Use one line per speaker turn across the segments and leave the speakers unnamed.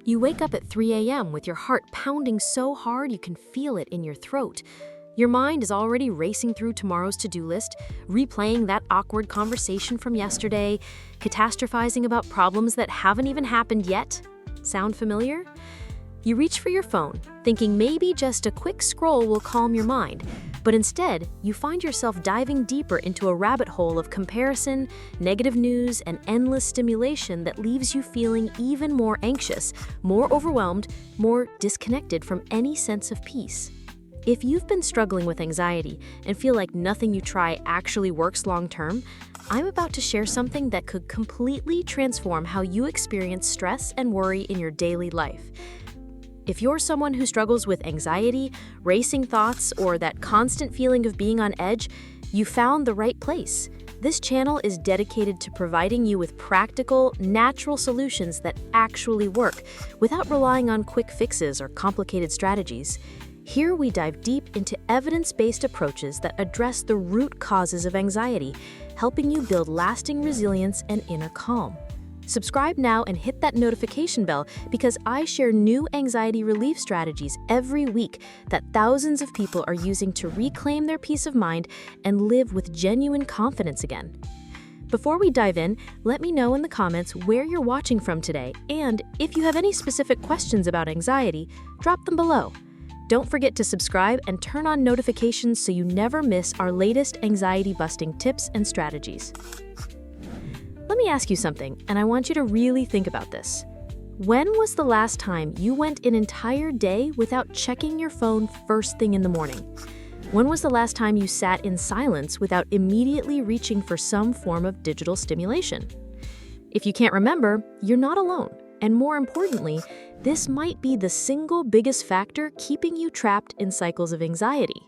You wake up at 3 a.m. with your heart pounding so hard you can feel it in your throat. Your mind is already racing through tomorrow's to-do list, replaying that awkward conversation from yesterday, catastrophizing about problems that haven't even happened yet. Sound familiar? You reach for your phone, thinking maybe just a quick scroll will calm your mind, but instead, you find yourself diving deeper into a rabbit hole of comparison, negative news, and endless stimulation that leaves you feeling even more anxious, more overwhelmed, more disconnected from any sense of peace. If you've been struggling with anxiety and feel like nothing you try actually works long-term, I'm about to share something that could completely transform how you experience stress and worry in your daily life. If you're someone who struggles with anxiety, racing thoughts, or that constant feeling of being on edge, you found the right place. This channel is dedicated to providing you with practical, natural solutions that actually work, without relying on quick fixes or complicated strategies. Here we dive deep into evidence-based approaches that address the root causes of anxiety, helping you build lasting resilience and inner calm. Subscribe now and hit that notification bell because I share new anxiety relief strategies every week that thousands of people are using to reclaim their peace of mind and live with genuine confidence again. Before we dive in, let me know in the comments where you're watching from today, and if you have any specific questions about anxiety, drop them below. Don't forget to subscribe and turn on notifications so you never miss our latest anxiety-busting tips and strategies. Let me ask you something, and I want you to really think about this. When was the last time you went an entire day without checking your phone first thing in the morning? When was the last time you sat in silence without immediately reaching for some form of digital stimulation? If you can't remember, you're not alone. And more importantly, this might be the single biggest factor keeping you trapped in cycles of anxiety.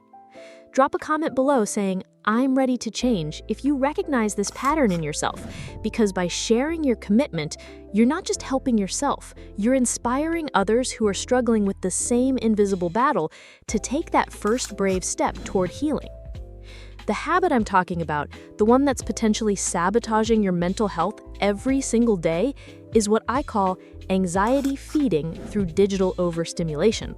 Drop a comment below saying, "I'm ready to change," if you recognize this pattern in yourself, because by sharing your commitment, you're not just helping yourself, you're inspiring others who are struggling with the same invisible battle to take that first brave step toward healing. The habit I'm talking about, the one that's potentially sabotaging your mental health every single day, is what I call anxiety feeding through digital overstimulation.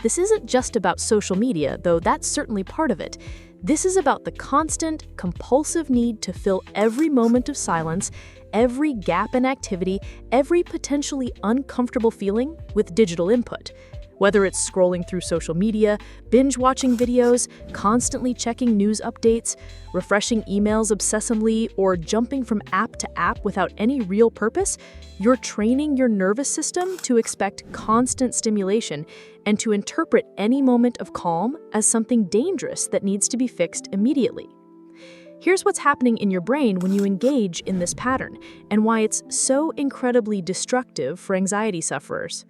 This isn't just about social media, though that's certainly part of it. This is about the constant, compulsive need to fill every moment of silence, every gap in activity, every potentially uncomfortable feeling with digital input. Whether it's scrolling through social media, binge-watching videos, constantly checking news updates, refreshing emails obsessively, or jumping from app to app without any real purpose, you're training your nervous system to expect constant stimulation and to interpret any moment of calm as something dangerous that needs to be fixed immediately. Here's what's happening in your brain when you engage in this pattern, and why it's so incredibly destructive for anxiety sufferers.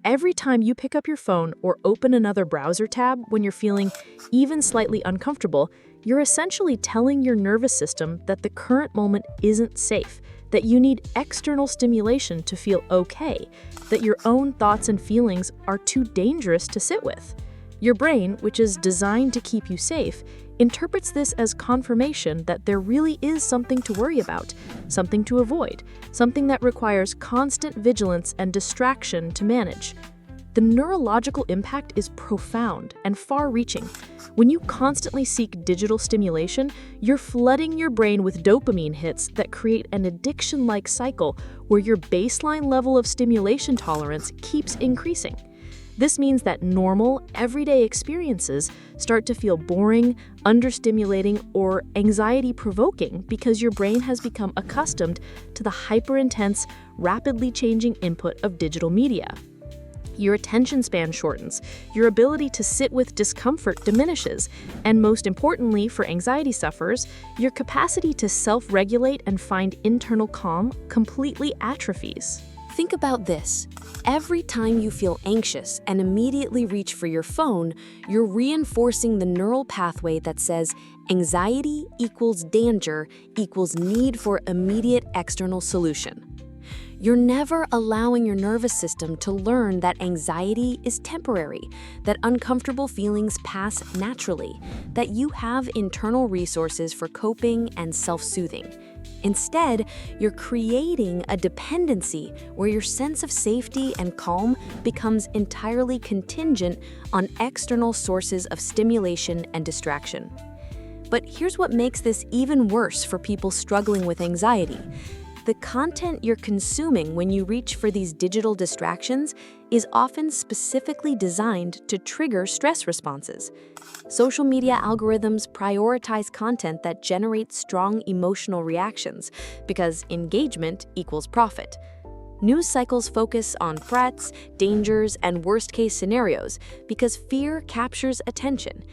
Every time you pick up your phone or open another browser tab when you're feeling even slightly uncomfortable, you're essentially telling your nervous system that the current moment isn't safe, that you need external stimulation to feel okay, that your own thoughts and feelings are too dangerous to sit with. Your brain, which is designed to keep you safe, interprets this as confirmation that there really is something to worry about, something to avoid, something that requires constant vigilance and distraction to manage. The neurological impact is profound and far-reaching. When you constantly seek digital stimulation, you're flooding your brain with dopamine hits that create an addiction-like cycle where your baseline level of stimulation tolerance keeps increasing. This means that normal, everyday experiences start to feel boring, understimulating, or anxiety-provoking because your brain has become accustomed to the hyper-intense, rapidly changing input of digital media. Your attention span shortens, your ability to sit with discomfort diminishes, and most importantly for anxiety sufferers, your capacity to self-regulate and find internal calm completely atrophies.
Think about this. Every time you feel anxious and immediately reach for your phone, you're reinforcing the neural pathway that says anxiety equals danger equals need for immediate external solution. You're never allowing your nervous system to learn that anxiety is temporary, that uncomfortable feelings pass naturally, that you have internal resources for coping and self-soothing. Instead, you're creating a dependency where your sense of safety and calm becomes entirely contingent on external sources of stimulation and distraction. But here's what makes this even worse for people struggling with anxiety. The content you're consuming when you reach for these digital distractions is often specifically designed to trigger stress responses. Social media algorithms prioritize content that generates strong emotional reactions because engagement equals profit. News cycles focus on threats, dangers, and worst-case scenarios because fear captures attention.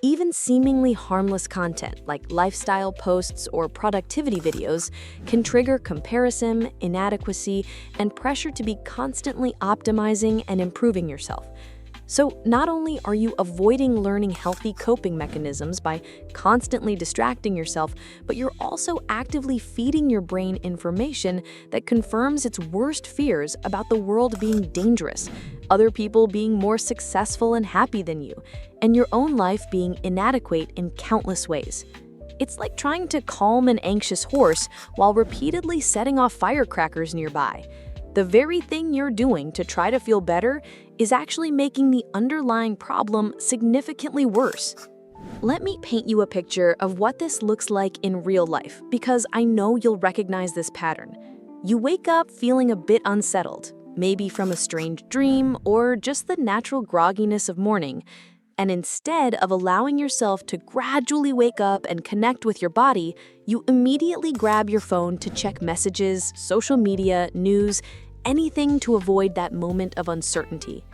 Even seemingly harmless content like lifestyle posts or productivity videos can trigger comparison, inadequacy, and pressure to be constantly optimizing and improving yourself. So not only are you avoiding learning healthy coping mechanisms by constantly distracting yourself, but you're also actively feeding your brain information that confirms its worst fears about the world being dangerous, other people being more successful and happy than you, and your own life being inadequate in countless ways. It's like trying to calm an anxious horse while repeatedly setting off firecrackers nearby. The very thing you're doing to try to feel better is actually making the underlying problem significantly worse. Let me paint you a picture of what this looks like in real life, because I know you'll recognize this pattern. You wake up feeling a bit unsettled, maybe from a strange dream or just the natural grogginess of morning, and instead of allowing yourself to gradually wake up and connect with your body, you immediately grab your phone to check messages, social media, news, anything to avoid that moment of uncertainty.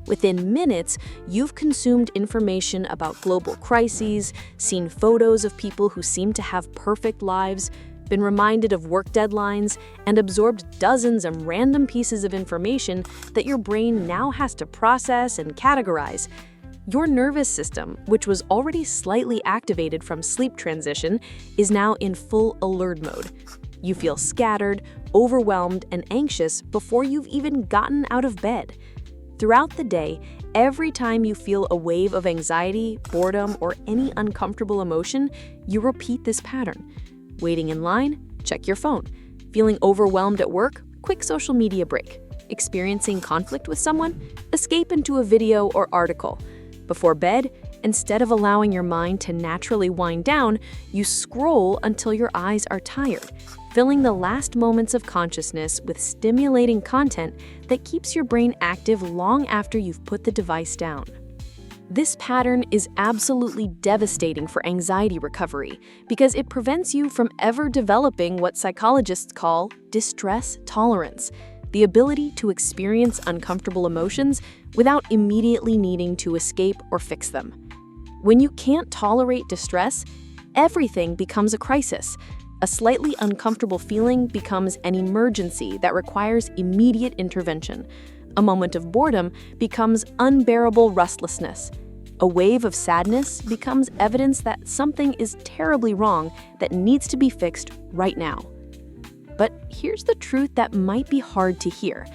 Within minutes, you've consumed information about global crises, seen photos of people who seem to have perfect lives, been reminded of work deadlines, and absorbed dozens of random pieces of information that your brain now has to process and categorize. Your nervous system, which was already slightly activated from sleep transition, is now in full alert mode. You feel scattered, overwhelmed, and anxious before you've even gotten out of bed. Throughout the day, every time you feel a wave of anxiety, boredom, or any uncomfortable emotion, you repeat this pattern. Waiting in line? Check your phone. Feeling overwhelmed at work? Quick social media break. Experiencing conflict with someone? Escape into a video or article. Before bed, instead of allowing your mind to naturally wind down, you scroll until your eyes are tired, filling the last moments of consciousness with stimulating content that keeps your brain active long after you've put the device down. This pattern is absolutely devastating for anxiety recovery because it prevents you from ever developing what psychologists call distress tolerance, the ability to experience uncomfortable emotions without immediately needing to escape or fix them. When you can't tolerate distress, everything becomes a crisis. A slightly uncomfortable feeling becomes an emergency that requires immediate intervention. A moment of boredom becomes unbearable restlessness. A wave of sadness becomes evidence that something is terribly wrong that needs to be fixed right now. But here's the truth that might be hard to hear.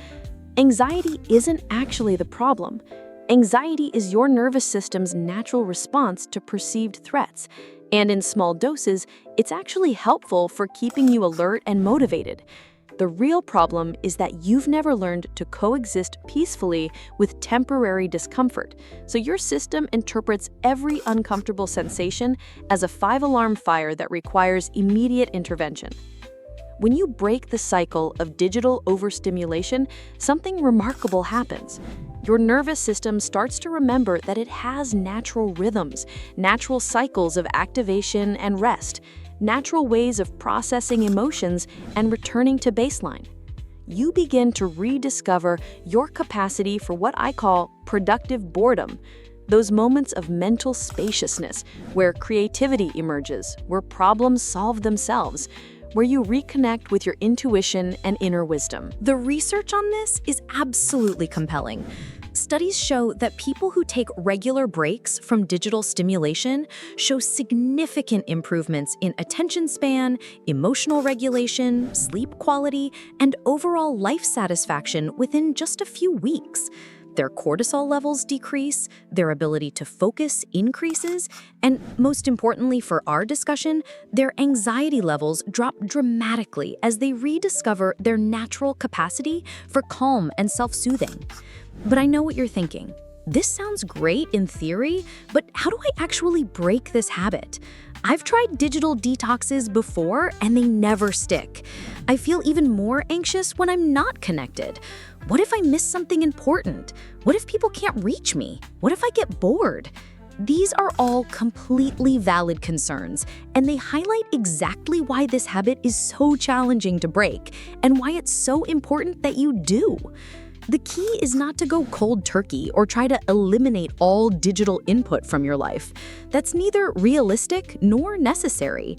Anxiety isn't actually the problem. Anxiety is your nervous system's natural response to perceived threats, and in small doses, it's actually helpful for keeping you alert and motivated. The real problem is that you've never learned to coexist peacefully with temporary discomfort, so your system interprets every uncomfortable sensation as a 5-alarm fire that requires immediate intervention. When you break the cycle of digital overstimulation, something remarkable happens. Your nervous system starts to remember that it has natural rhythms, natural cycles of activation and rest, natural ways of processing emotions and returning to baseline. You begin to rediscover your capacity for what I call productive boredom, those moments of mental spaciousness where creativity emerges, where problems solve themselves, where you reconnect with your intuition and inner wisdom.
The research on this is absolutely compelling. Studies show that people who take regular breaks from digital stimulation show significant improvements in attention span, emotional regulation, sleep quality, and overall life satisfaction within just a few weeks.
Their cortisol levels decrease, their ability to focus increases, and most importantly for our discussion, their anxiety levels drop dramatically as they rediscover their natural capacity for calm and self-soothing. But I know what you're thinking. This sounds great in theory, but how do I actually break this habit? I've tried digital detoxes before and they never stick. I feel even more anxious when I'm not connected. What if I miss something important? What if people can't reach me? What if I get bored? These are all completely valid concerns, and they highlight exactly why this habit is so challenging to break and why it's so important that you do. The key is not to go cold turkey or try to eliminate all digital input from your life. That's neither realistic nor necessary.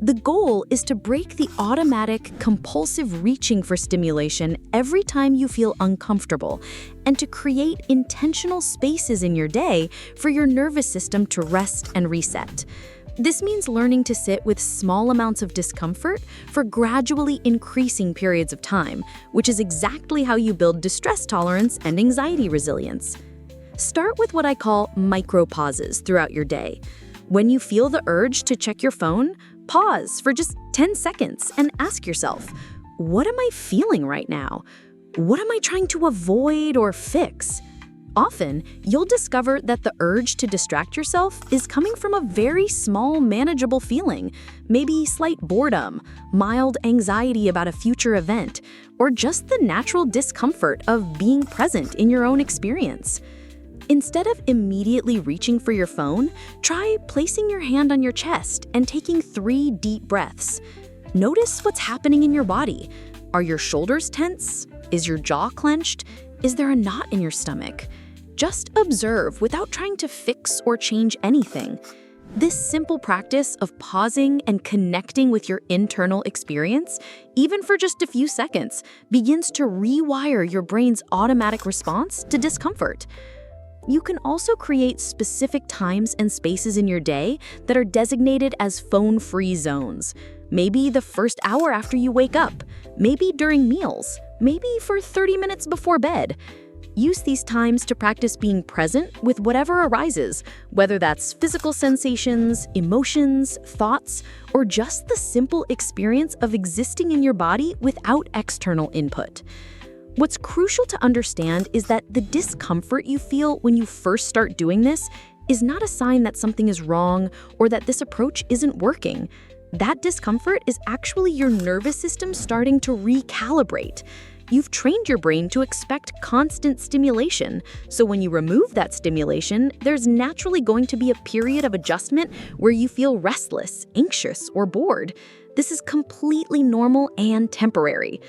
The goal is to break the automatic, compulsive reaching for stimulation every time you feel uncomfortable, and to create intentional spaces in your day for your nervous system to rest and reset. This means learning to sit with small amounts of discomfort for gradually increasing periods of time, which is exactly how you build distress tolerance and anxiety resilience. Start with what I call micro pauses throughout your day. When you feel the urge to check your phone, pause for just 10 seconds and ask yourself, what am I feeling right now? What am I trying to avoid or fix? Often, you'll discover that the urge to distract yourself is coming from a very small, manageable feeling, maybe slight boredom, mild anxiety about a future event, or just the natural discomfort of being present in your own experience. Instead of immediately reaching for your phone, try placing your hand on your chest and taking 3 deep breaths. Notice what's happening in your body. Are your shoulders tense? Is your jaw clenched? Is there a knot in your stomach? Just observe without trying to fix or change anything. This simple practice of pausing and connecting with your internal experience, even for just a few seconds, begins to rewire your brain's automatic response to discomfort. You can also create specific times and spaces in your day that are designated as phone-free zones. Maybe the first hour after you wake up, maybe during meals, maybe for 30 minutes before bed. Use these times to practice being present with whatever arises, whether that's physical sensations, emotions, thoughts, or just the simple experience of existing in your body without external input. What's crucial to understand is that the discomfort you feel when you first start doing this is not a sign that something is wrong or that this approach isn't working. That discomfort is actually your nervous system starting to recalibrate. You've trained your brain to expect constant stimulation, so when you remove that stimulation, there's naturally going to be a period of adjustment where you feel restless, anxious, or bored. This is completely normal and temporary.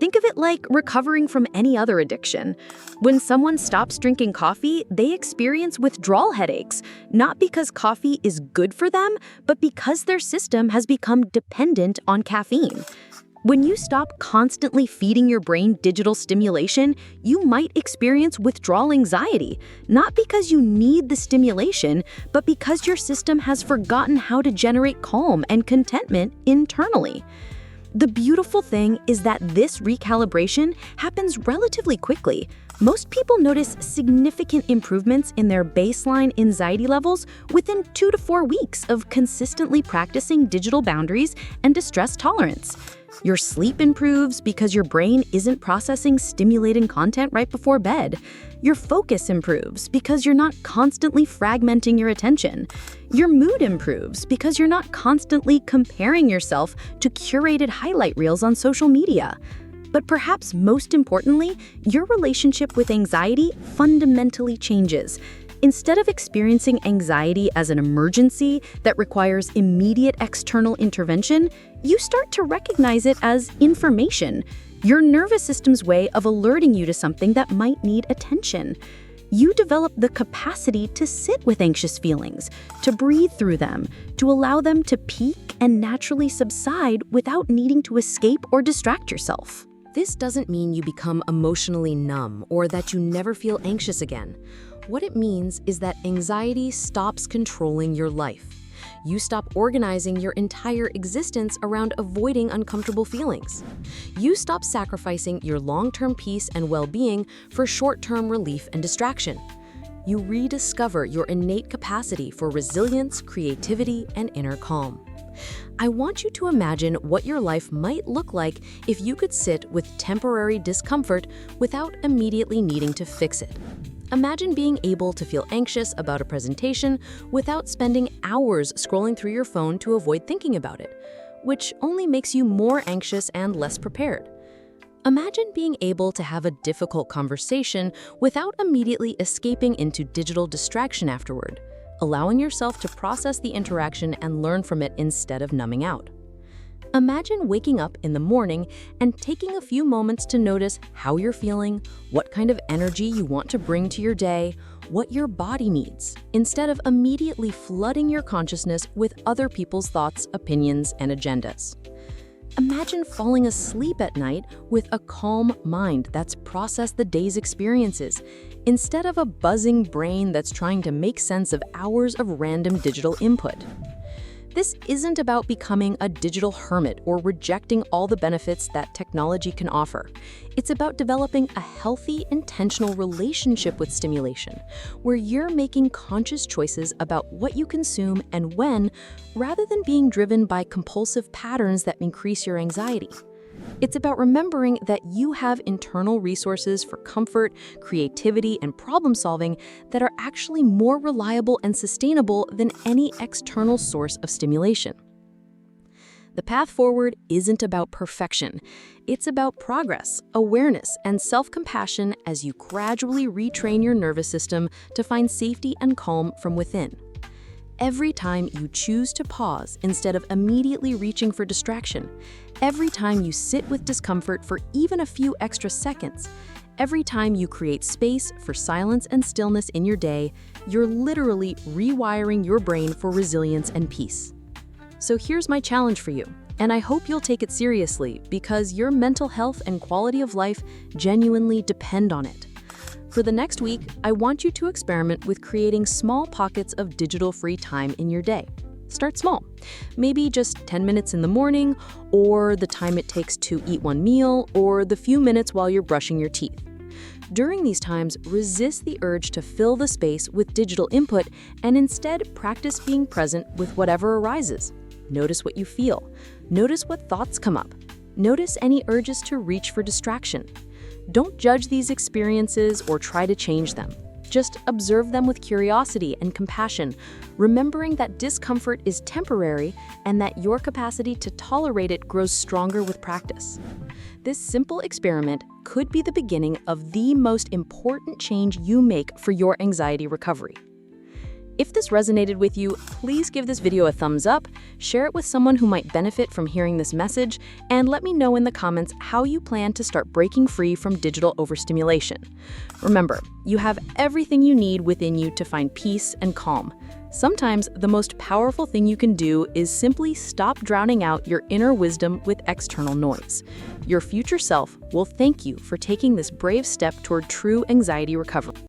Think of it like recovering from any other addiction. When someone stops drinking coffee, they experience withdrawal headaches, not because coffee is good for them, but because their system has become dependent on caffeine. When you stop constantly feeding your brain digital stimulation, you might experience withdrawal anxiety, not because you need the stimulation, but because your system has forgotten how to generate calm and contentment internally. The beautiful thing is that this recalibration happens relatively quickly. Most people notice significant improvements in their baseline anxiety levels within 2 to 4 weeks of consistently practicing digital boundaries and distress tolerance. Your sleep improves because your brain isn't processing stimulating content right before bed. Your focus improves because you're not constantly fragmenting your attention. Your mood improves because you're not constantly comparing yourself to curated highlight reels on social media. But perhaps most importantly, your relationship with anxiety fundamentally changes. Instead of experiencing anxiety as an emergency that requires immediate external intervention, you start to recognize it as information, your nervous system's way of alerting you to something that might need attention. You develop the capacity to sit with anxious feelings, to breathe through them, to allow them to peak and naturally subside without needing to escape or distract yourself.
This doesn't mean you become emotionally numb or that you never feel anxious again. What it means is that anxiety stops controlling your life.
You stop organizing your entire existence around avoiding uncomfortable feelings. You stop sacrificing your long-term peace and well-being for short-term relief and distraction. You rediscover your innate capacity for resilience, creativity, and inner calm. I want you to imagine what your life might look like if you could sit with temporary discomfort without immediately needing to fix it. Imagine being able to feel anxious about a presentation without spending hours scrolling through your phone to avoid thinking about it, which only makes you more anxious and less prepared. Imagine being able to have a difficult conversation without immediately escaping into digital distraction afterward, allowing yourself to process the interaction and learn from it instead of numbing out. Imagine waking up in the morning and taking a few moments to notice how you're feeling, what kind of energy you want to bring to your day, what your body needs, instead of immediately flooding your consciousness with other people's thoughts, opinions, and agendas. Imagine falling asleep at night with a calm mind that's processed the day's experiences, instead of a buzzing brain that's trying to make sense of hours of random digital input. This isn't about becoming a digital hermit or rejecting all the benefits that technology can offer. It's about developing a healthy, intentional relationship with stimulation, where you're making conscious choices about what you consume and when, rather than being driven by compulsive patterns that increase your anxiety. It's about remembering that you have internal resources for comfort, creativity, and problem-solving that are actually more reliable and sustainable than any external source of stimulation. The path forward isn't about perfection. It's about progress, awareness, and self-compassion as you gradually retrain your nervous system to find safety and calm from within. Every time you choose to pause instead of immediately reaching for distraction, every time you sit with discomfort for even a few extra seconds, every time you create space for silence and stillness in your day, you're literally rewiring your brain for resilience and peace. So here's my challenge for you, and I hope you'll take it seriously because your mental health and quality of life genuinely depend on it. For the next week, I want you to experiment with creating small pockets of digital-free time in your day. Start small. Maybe just 10 minutes in the morning, or the time it takes to eat one meal, or the few minutes while you're brushing your teeth. During these times, resist the urge to fill the space with digital input and instead practice being present with whatever arises. Notice what you feel. Notice what thoughts come up. Notice any urges to reach for distraction. Don't judge these experiences or try to change them. Just observe them with curiosity and compassion, remembering that discomfort is temporary and that your capacity to tolerate it grows stronger with practice. This simple experiment could be the beginning of the most important change you make for your anxiety recovery. If this resonated with you, please give this video a thumbs up, share it with someone who might benefit from hearing this message, and let me know in the comments how you plan to start breaking free from digital overstimulation. Remember, you have everything you need within you to find peace and calm. Sometimes the most powerful thing you can do is simply stop drowning out your inner wisdom with external noise. Your future self will thank you for taking this brave step toward true anxiety recovery.